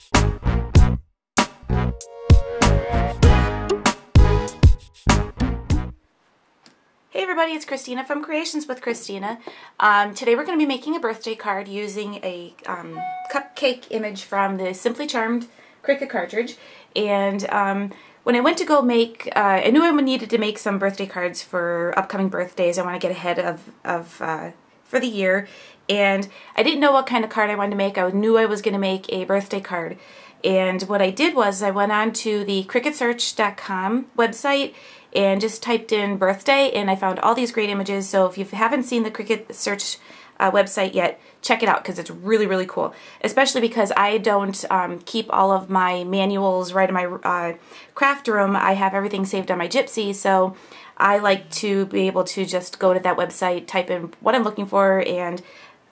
Hey everybody, it's Christina from Creations with Christina. Today we're going to be making a birthday card using a cupcake image from the Simply Charmed Cricut cartridge. And when I went to go make, I knew I needed to make some birthday cards for upcoming birthdays. I want to get ahead for the year. And I didn't know what kind of card I wanted to make. I knew I was going to make a birthday card. And what I did was I went on to the CricutSearch.com website and just typed in birthday, and I found all these great images. So if you haven't seen the Cricut Search website yet, check it out because it's really, really cool. Especially because I don't keep all of my manuals right in my craft room. I have everything saved on my Gypsy, so I like to be able to just go to that website, type in what I'm looking for, and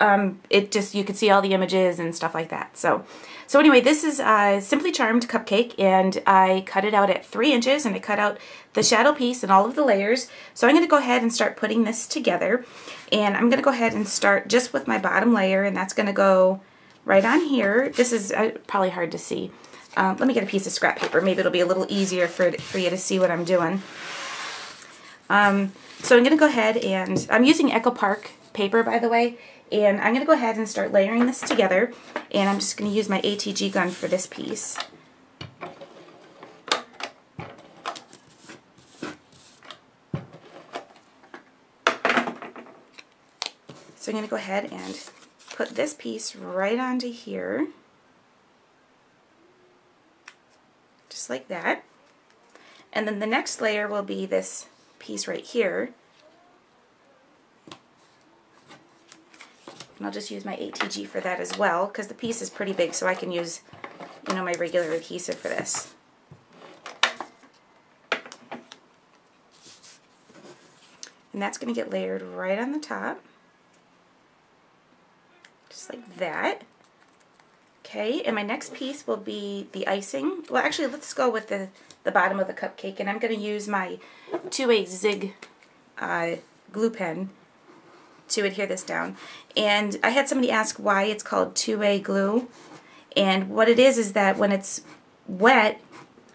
you can see all the images and stuff like that. So anyway, this is Simply Charmed cupcake, and I cut it out at 3 inches, and I cut out the shadow piece and all of the layers. So I'm going to go ahead and start putting this together, and I'm going to go ahead and start just with my bottom layer, and that's going to go right on here. This is probably hard to see. Let me get a piece of scrap paper. Maybe it'll be a little easier for you to see what I'm doing. So I'm going to go ahead, and I'm using Echo Park paper, by the way. And I'm going to go ahead and start layering this together, and I'm just going to use my ATG gun for this piece. So I'm going to go ahead and put this piece right onto here, just like that. And then the next layer will be this piece right here. And I'll just use my ATG for that as well, because the piece is pretty big, so I can use, my regular adhesive for this. And that's going to get layered right on the top, just like that. Okay, and my next piece will be the icing. Well, actually, let's go with the bottom of the cupcake, and I'm going to use my 2A Zig glue pen to adhere this down. And I had somebody ask why it's called 2A glue, and what it is that when it's wet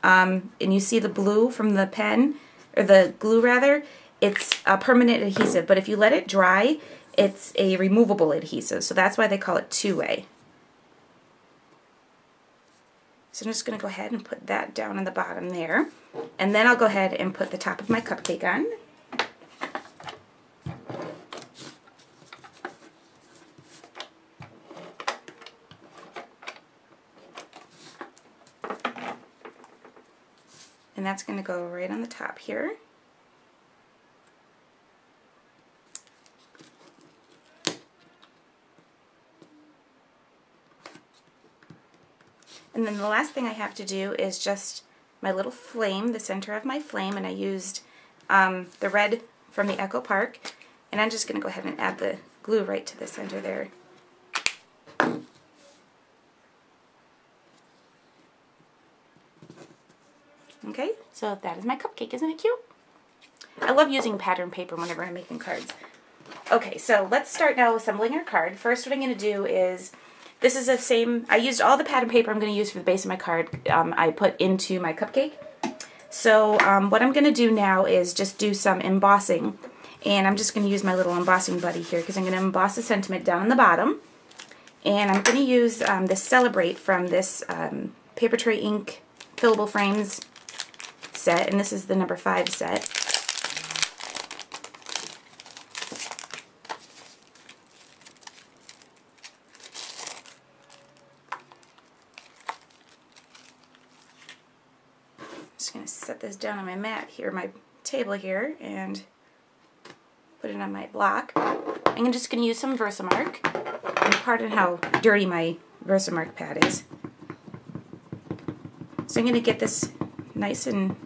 and you see the blue from the pen, or the glue rather, it's a permanent adhesive, but if you let it dry, it's a removable adhesive, so that's why they call it 2A. So I'm just going to go ahead and put that down on the bottom there, and then I'll go ahead and put the top of my cupcake on. And that's going to go right on the top here. And then the last thing I have to do is just my little flame, the center of my flame, and I used the red from the Echo Park, and I'm just going to go ahead and add the glue right to the center there. Okay, so that is my cupcake. Isn't it cute? I love using pattern paper whenever I'm making cards. Okay, so let's start now assembling our card. First, what I'm going to do is, this is the same, I used all the pattern paper I'm going to use for the base of my card, I put into my cupcake. So what I'm going to do now is just do some embossing. And I'm just going to use my little embossing buddy here, because I'm going to emboss the sentiment down on the bottom. And I'm going to use this Celebrate from this Paper Tray Ink Fillable Frames set, and this is the number 5 set. Just going to set this down on my mat here, my table here, and put it on my block. I'm just going to use some Versamark, and pardon how dirty my Versamark pad is. So I'm going to get this nice and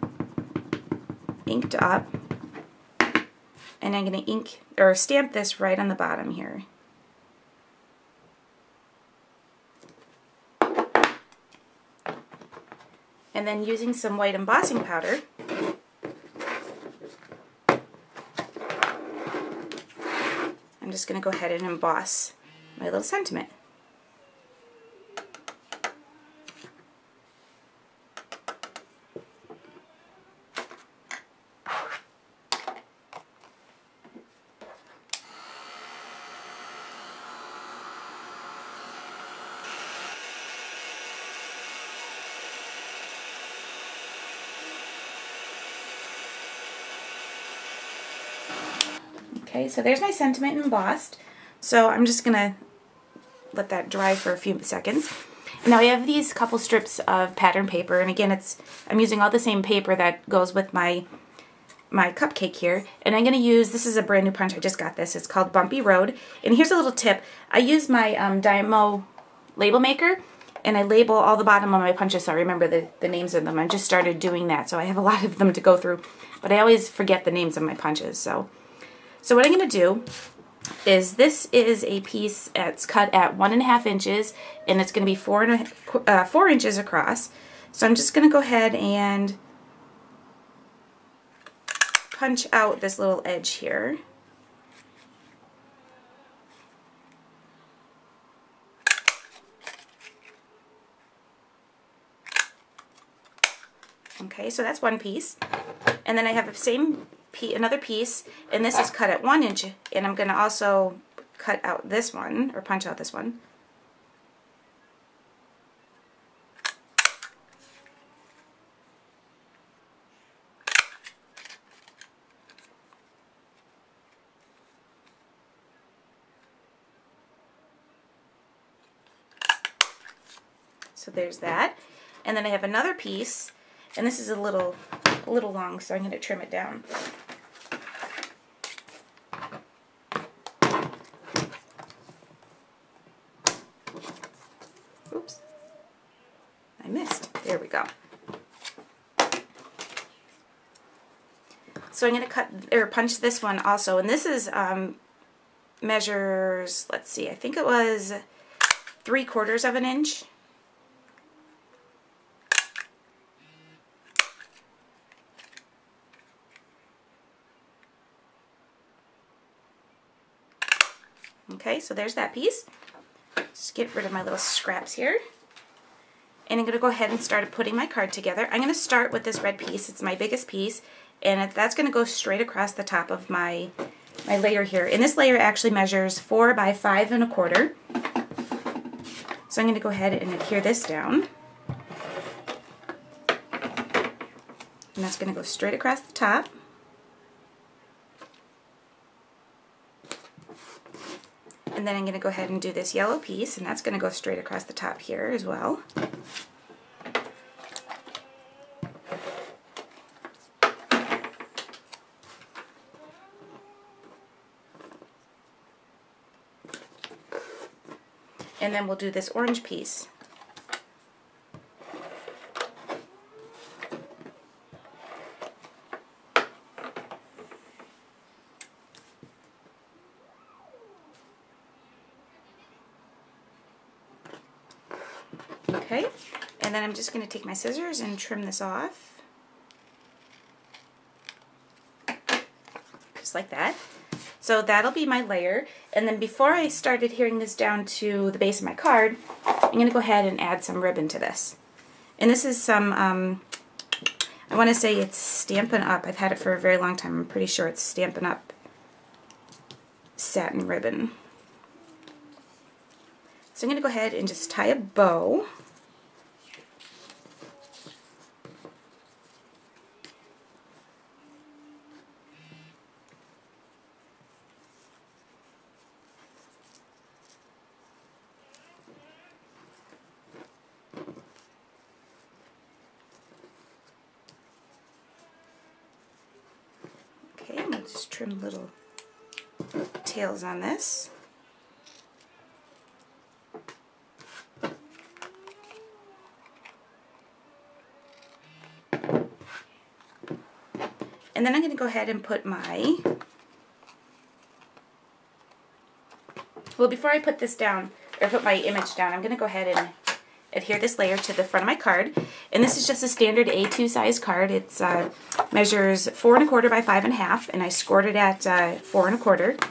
inked up, and I'm going to ink or stamp this right on the bottom here. And then using some white embossing powder, I'm just going to go ahead and emboss my little sentiment. Okay, so there's my sentiment embossed. So I'm just gonna let that dry for a few seconds. Now I have these couple strips of pattern paper, and again, I'm using all the same paper that goes with my cupcake here, and I'm going to use, this is a brand new punch, I just got this, it's called Bumpy Road, and here's a little tip. I use my Dymo label maker, and I label all the bottom of my punches so I remember the names of them. I just started doing that, so I have a lot of them to go through, but I always forget the names of my punches. So what I'm going to do is, this is a piece that's cut at 1.5 inches, and it's going to be 4 inches across. So I'm just going to go ahead and punch out this little edge here. Okay, so that's one piece. And then I have another piece, and this is cut at 1 inch, and I'm going to also cut out this one, or punch out this one. So there's that. And then I have another piece, and this is a little long, so I'm going to trim it down. Oops. I missed. There we go. So I'm going to punch this one also, and this is measures, let's see, I think it was 3/4 of an inch. Okay, so there's that piece. Just get rid of my little scraps here. And I'm going to go ahead and start putting my card together. I'm going to start with this red piece. It's my biggest piece, and that's going to go straight across the top of my layer here. And this layer actually measures 4 by 5 1/4. So I'm going to go ahead and adhere this down. And that's going to go straight across the top. And then I'm going to go ahead and do this yellow piece, and that's going to go straight across the top here as well. And then we'll do this orange piece. Okay, and then I'm just going to take my scissors and trim this off. Just like that. So that'll be my layer. And then before I start adhering this down to the base of my card, I'm going to go ahead and add some ribbon to this. And this is some, I want to say it's Stampin' Up. I've had it for a very long time. I'm pretty sure it's Stampin' Up satin ribbon. So I'm going to go ahead and just tie a bow. Okay, I'm going to just trim little tails on this. And then I'm going to go ahead and put my, well, before I put this down, or put my image down, I'm going to go ahead and adhere this layer to the front of my card. And this is just a standard A2 size card. It measures 4 1/4 by 5 1/2, and I scored it at 4 1/4.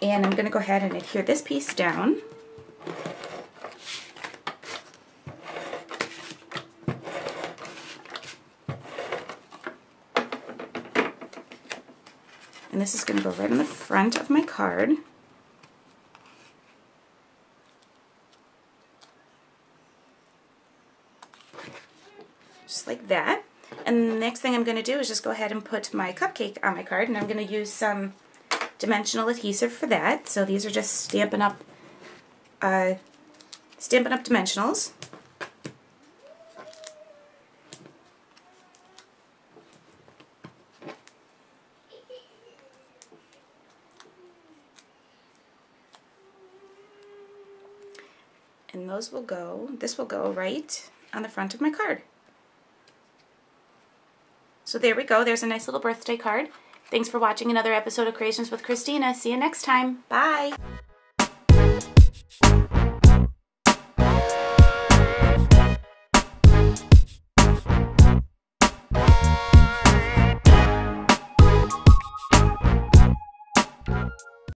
And I'm going to go ahead and adhere this piece down. And this is going to go right on the front of my card. Just like that. And the next thing I'm going to do is just go ahead and put my cupcake on my card, and I'm going to use some dimensional adhesive for that. So these are just Stampin' Up! Dimensionals. And those will go, this will go right on the front of my card. So there we go. There's a nice little birthday card. Thanks for watching another episode of Creations with Christina. See you next time. Bye.